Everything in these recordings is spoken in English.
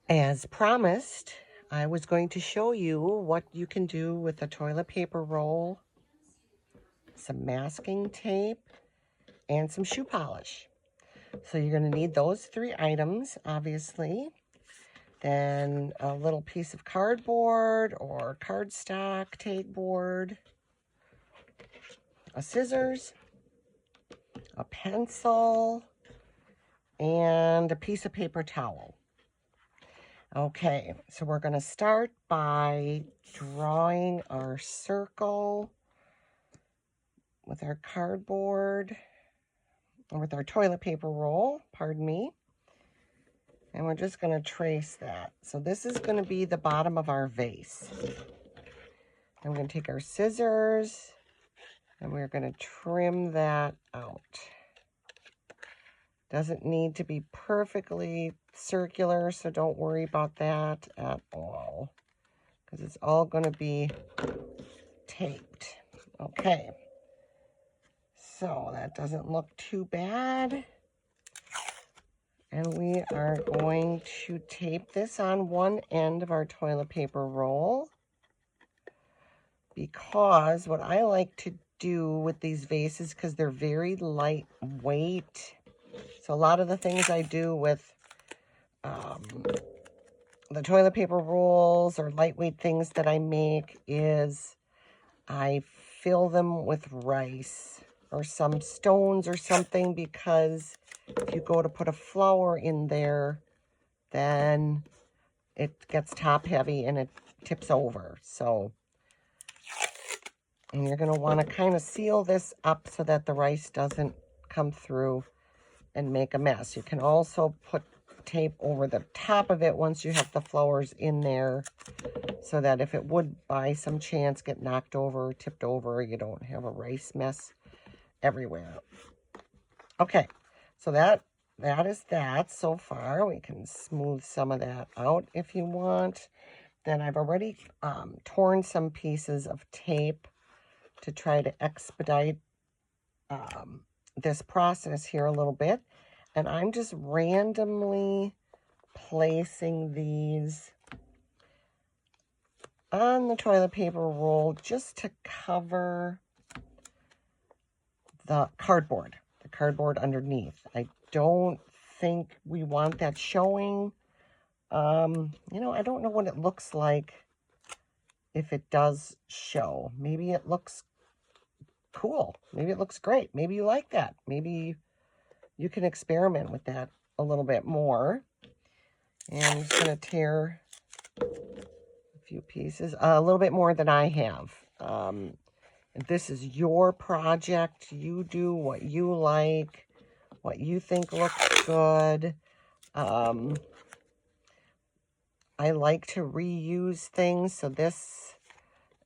As promised, I was going to show you what you can do with a toilet paper roll, some masking tape, and some shoe polish. So you're going to need those 3 items, obviously. Then a little piece of cardboard or cardstock tape board, a scissors, a pencil, and a piece of paper towel. Okay, so we're going to start by drawing our circle with our cardboard, or with our toilet paper roll, pardon me. And we're just going to trace that. So this is going to be the bottom of our vase. I'm going to take our scissors and we're going to trim that out. Doesn't need to be perfectly circular, so don't worry about that at all, because it's all going to be taped. Okay, so that doesn't look too bad. And we are going to tape this on one end of our toilet paper roll, because what I like to do with these vases, because they're very lightweight, so a lot of the things I do with the toilet paper rolls or lightweight things that I make is I fill them with rice or some stones or something, because if you go to put a flower in there, then it gets top heavy and it tips over. So, and you're going to want to kind of seal this up so that the rice doesn't come through and make a mess. You can also put tape over the top of it once you have the flowers in there, so that if it would by some chance get knocked over, tipped over, you don't have a rice mess everywhere. Okay, so that is that so far. We can smooth some of that out if you want. Then I've already torn some pieces of tape to try to expedite this process here a little bit. And I'm just randomly placing these on the toilet paper roll just to cover the cardboard underneath. I don't think we want that showing. You know, I don't know what it looks like if it does show. Maybe it looks cool. Maybe it looks great. Maybe you like that. Maybe you can experiment with that a little bit more. And I'm just going to tear a few pieces, a little bit more than I have. This is your project. You do what you like, what you think looks good. I like to reuse things, so this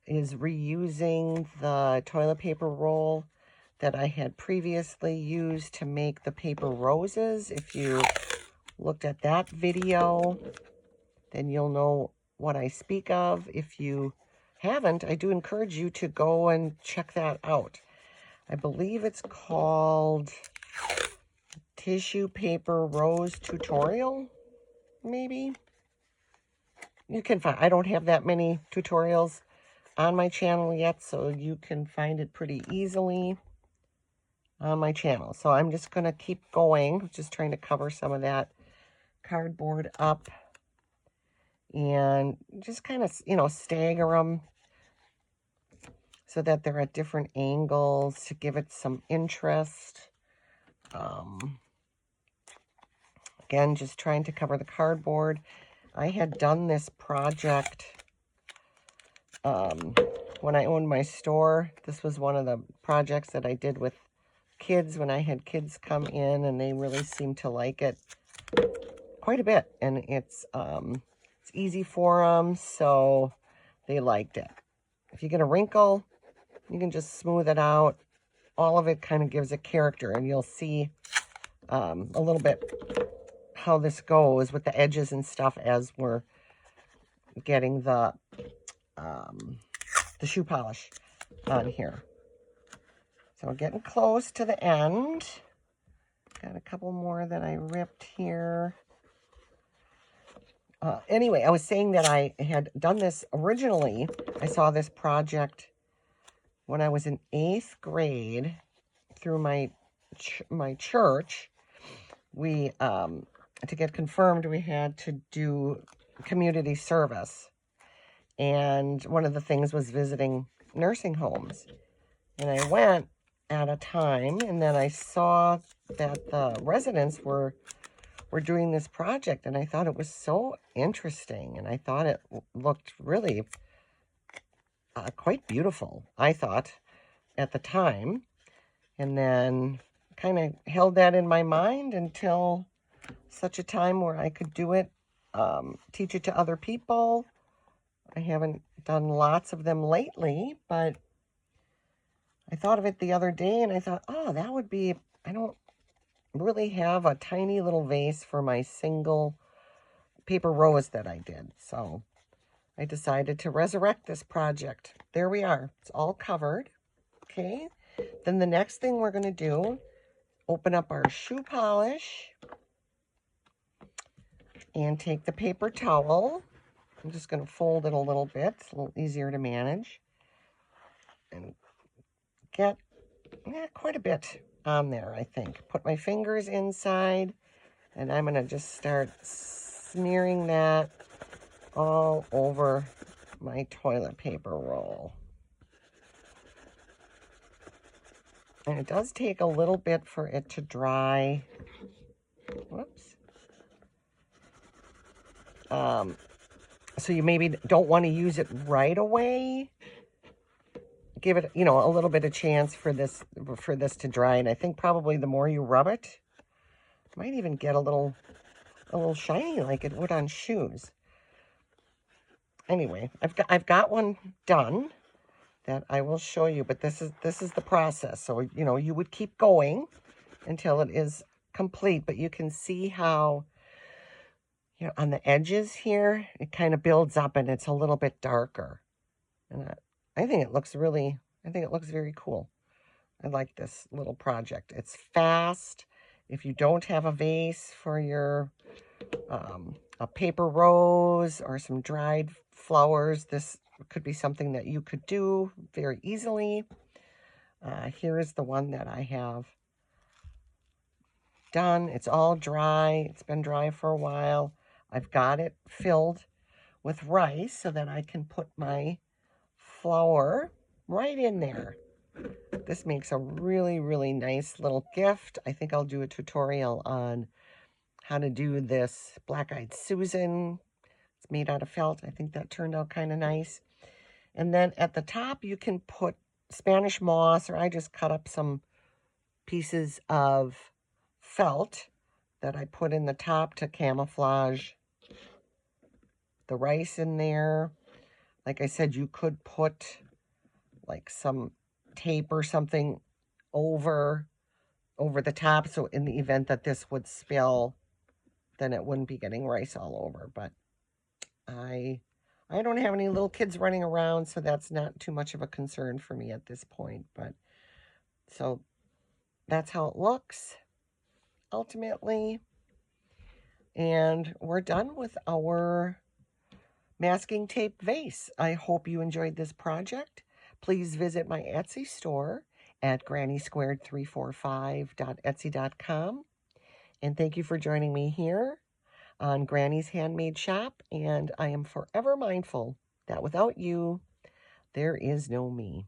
is reusing the toilet paper roll that I had previously used to make the paper roses. If you looked at that video, then you'll know what I speak of. If you haven't, I do encourage you to go and check that out. I believe it's called Tissue Paper Rose Tutorial, maybe. You can find, I don't have that many tutorials on my channel yet, so you can find it pretty easily on my channel. So I'm just going to keep going, just trying to cover some of that cardboard up and just kind of, you know, stagger them so that they're at different angles to give it some interest. Again, just trying to cover the cardboard. I had done this project when I owned my store. This was one of the projects that I did with kids when I had kids come in, and they really seemed to like it quite a bit. And it's easy for them, so they liked it. If you get a wrinkle, you can just smooth it out. All of it kind of gives a character, and you'll see a little bit how this goes with the edges and stuff as we're getting the shoe polish on here. So we're getting close to the end. Got a couple more that I ripped here. Anyway, I was saying that I had done this originally. I saw this project when I was in 8th grade through my church. We to get confirmed, we had to do community service, and one of the things was visiting nursing homes. And I went at a time, and then I saw that the residents were doing this project, and I thought it was so interesting, and I thought it looked really quite beautiful, I thought, at the time. And then kind of held that in my mind until such a time where I could do it, teach it to other people. I haven't done lots of them lately, but I thought of it the other day, and I thought, oh, that would be, I don't really have a tiny little vase for my single paper rose that I did. So I decided to resurrect this project. There we are. It's all covered. Okay. Then the next thing we're going to do, open up our shoe polish and take the paper towel. I'm just going to fold it a little bit. It's a little easier to manage. And get quite a bit on there, I think. Put my fingers inside, and I'm going to just start smearing that all over my toilet paper roll. And it does take a little bit for it to dry. Whoops. So you maybe don't want to use it right away. Give it, a little bit of chance for this to dry. And I think probably the more you rub it, it might even get a little shiny like it would on shoes. Anyway, I've got one done that I will show you, but this is the process. So, you would keep going until it is complete, but you can see how, on the edges here, it kind of builds up and it's a little bit darker. And I think it looks very cool. I like this little project. It's fast. If you don't have a vase for your a paper rose or some dried flowers, this could be something that you could do very easily. Here is the one that I have done. It's all dry. It's been dry for a while. I've got it filled with rice so that I can put my flower right in there. This makes a really, really nice little gift. I think I'll do a tutorial on how to do this Black-Eyed Susan. It's made out of felt. I think that turned out kind of nice. And then at the top, you can put Spanish moss, or I just cut up some pieces of felt that I put in the top to camouflage the rice in there. Like I said, you could put like some tape or something over the top, so in the event that this would spill, then it wouldn't be getting rice all over. But I don't have any little kids running around, so that's not too much of a concern for me at this point. But so that's how it looks ultimately. And we're done with our masking tape vase. I hope you enjoyed this project. Please visit my Etsy store at grannysquared345.etsy.com. And thank you for joining me here on Granny's Handmade Shop. And I am forever mindful that without you, there is no me.